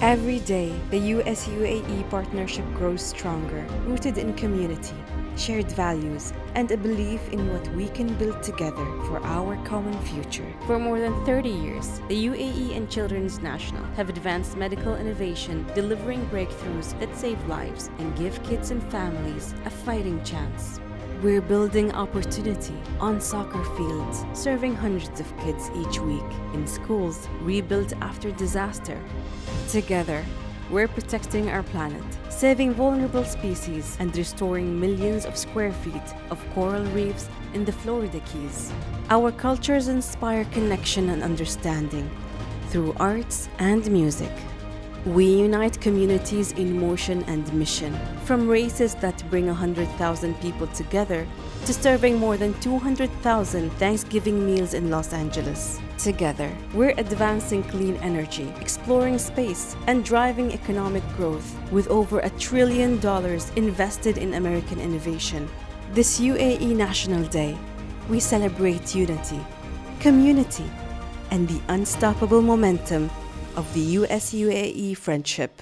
Every day, the US-UAE partnership grows stronger, rooted in community, shared values, and a belief in what we can build together for our common future. For more than 30 years, the UAE and Children's National have advanced medical innovation, delivering breakthroughs that save lives and give kids and families a fighting chance. We're building opportunity on soccer fields, serving hundreds of kids each week, in schools rebuilt after disaster. Together, we're protecting our planet, saving vulnerable species, and restoring millions of square feet of coral reefs in the Florida Keys. Our cultures inspire connection and understanding through arts and music. We unite communities in motion and mission, from races that bring 100,000 people together to serving more than 200,000 Thanksgiving meals in Los Angeles. Together, we're advancing clean energy, exploring space, and driving economic growth with over $1 trillion invested in American innovation. This UAE National Day, we celebrate unity, community, and the unstoppable momentum of the US-UAE friendship.